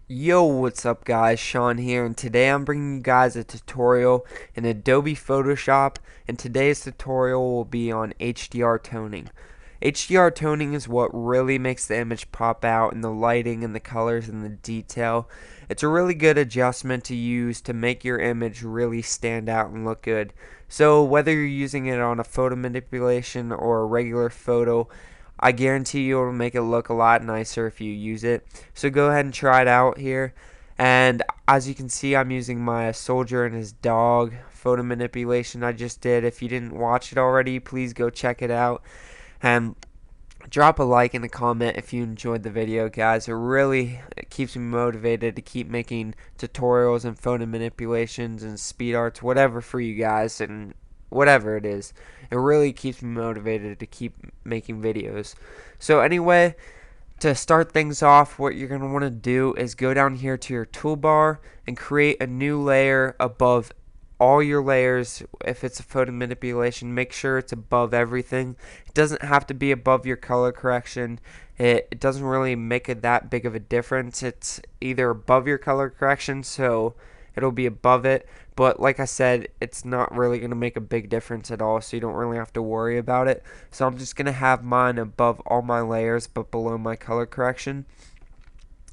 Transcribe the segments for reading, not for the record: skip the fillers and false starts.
Yo, what's up guys, Sean here, and today I'm bringing you guys a tutorial in Adobe Photoshop, and today's tutorial will be on HDR toning. HDR toning is what really makes the image pop out in the lighting and the colors and the detail. It's a really good adjustment to use to make your image really stand out and look good. So whether you're using it on a photo manipulation or a regular photo, I guarantee you it'll make it look a lot nicer if you use it. So go ahead and try it out here. And as you can see, I'm using my soldier and his dog photo manipulation I just did. If you didn't watch it already, please go check it out. And drop a like and a comment if you enjoyed the video, guys. It keeps me motivated to keep making tutorials and photo manipulations and speed arts, whatever for you guys, and whatever it is. It really keeps me motivated to keep making videos. So anyway, to start things off, what you're going to want to do is go down here to your toolbar and create a new layer above all your layers. If it's a photo manipulation, make sure it's above everything. It doesn't have to be above your color correction. It doesn't really make it that big of a difference. It's either above your color correction, so it'll be above it, but like I said, it's not really going to make a big difference at all, so you don't really have to worry about it. So I'm just going to have mine above all my layers but below my color correction.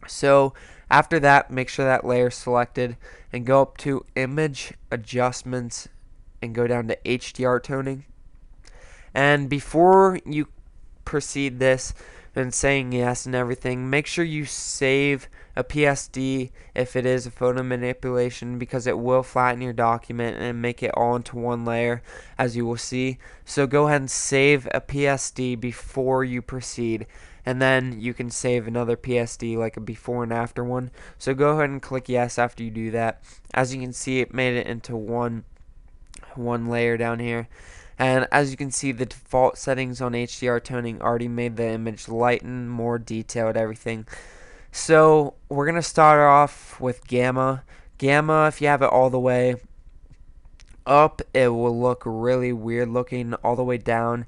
So after that, make sure that layer is selected and go up to image adjustments and go down to HDR toning. And before you proceed this and saying yes and everything, make sure you save a PSD if it is a photo manipulation, because it will flatten your document and make it all into one layer, as you will see. So go ahead and save a PSD before you proceed, and then you can save another PSD, like a before and after one. So go ahead and click yes after you do that. As you can see, it made it into one layer down here. And as you can see, the default settings on HDR toning already made the image lighten, more detailed, everything. So we're going to start off with gamma. Gamma, if you have it all the way up, it will look really weird looking. All the way down,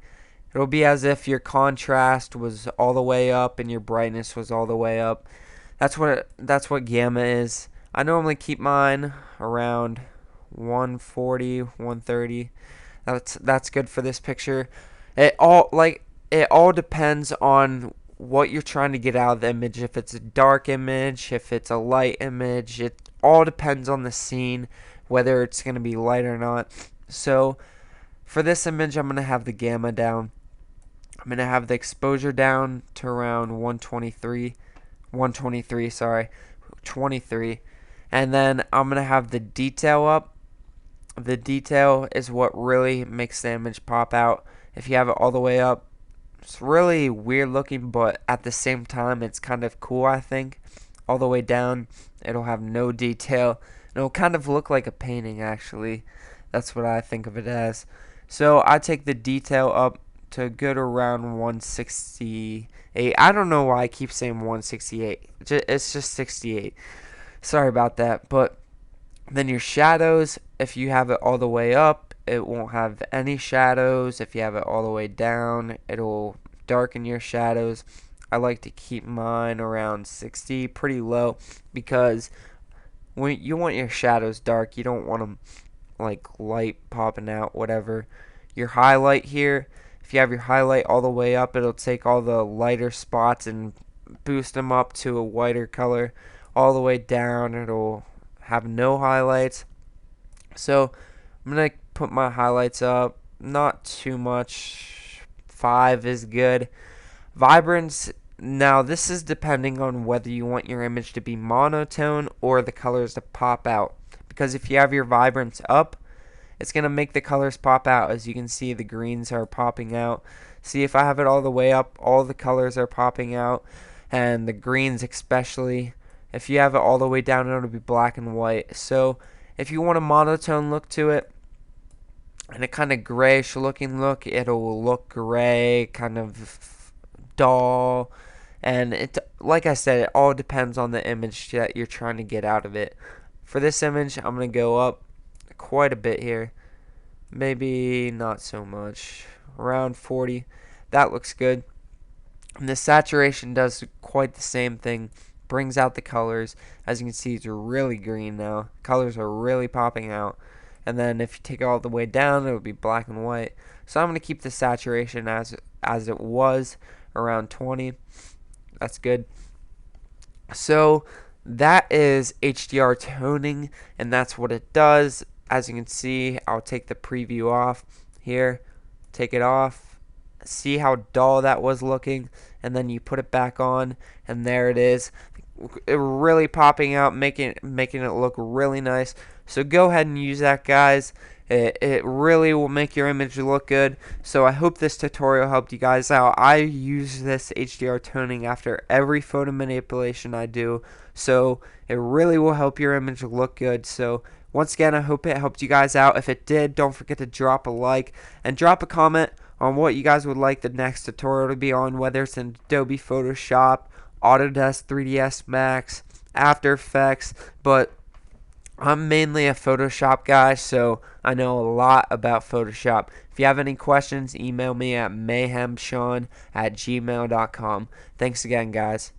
it'll be as if your contrast was all the way up and your brightness was all the way up. That's what gamma is. I normally keep mine around 140, 130. That's good for this picture. It all depends on what you're trying to get out of the image. If it's a dark image, if it's a light image, it all depends on the scene, whether it's going to be light or not. So for this image, I'm going to have the gamma down. I'm going to have the exposure down to around 123, sorry, 23. And then I'm going to have the detail up. The detail is what really makes the image pop out. If you have it all the way up, it's really weird looking, but at the same time, it's kind of cool, I think. All the way down, it'll have no detail. It'll kind of look like a painting, actually. That's what I think of it as. So I take the detail up to a good around 168. I don't know why I keep saying 168. It's just 68. Sorry about that, but then your shadows, if you have it all the way up, it won't have any shadows. If you have it all the way down, it'll darken your shadows. I like to keep mine around 60, pretty low, because when you want your shadows dark, you don't want them like light popping out, whatever. Your highlight here, if you have your highlight all the way up, it'll take all the lighter spots and boost them up to a whiter color. All the way down, it'll have no highlights. So I'm going to put my highlights up, not too much. 5 is good. Vibrance, now this is depending on whether you want your image to be monotone or the colors to pop out. Because if you have your vibrance up, it's going to make the colors pop out. As you can see, the greens are popping out. See, if I have it all the way up, all the colors are popping out, and the greens especially. If you have it all the way down, it'll be black and white. So if you want a monotone look to it and a kind of grayish looking look, it'll look gray, kind of dull. And it, like I said, it all depends on the image that you're trying to get out of it. For this image, I'm going to go up quite a bit here. Maybe not so much. Around 40. That looks good. And the saturation does quite the same thing. brings out the colors. As you can see, it's really green now. Colors are really popping out. And then if you take it all the way down, it would be black and white. So I'm going to keep the saturation as it was, around 20. That's good. So that is HDR toning, and that's what it does. As you can see, I'll take the preview off here, take it off, see how dull that was looking, and then you put it back on, and there it is. It really popping out, making it look really nice. So go ahead and use that, guys. It really will make your image look good. So I hope this tutorial helped you guys out. I use this HDR toning after every photo manipulation I do, so it really will help your image look good. So once again, I hope it helped you guys out. If it did, don't forget to drop a like and drop a comment on what you guys would like the next tutorial to be on, whether it's in Adobe Photoshop, Autodesk 3ds Max, After Effects, but I'm mainly a Photoshop guy, so I know a lot about Photoshop. If you have any questions, email me at mayhemsean@gmail.com. Thanks again, guys.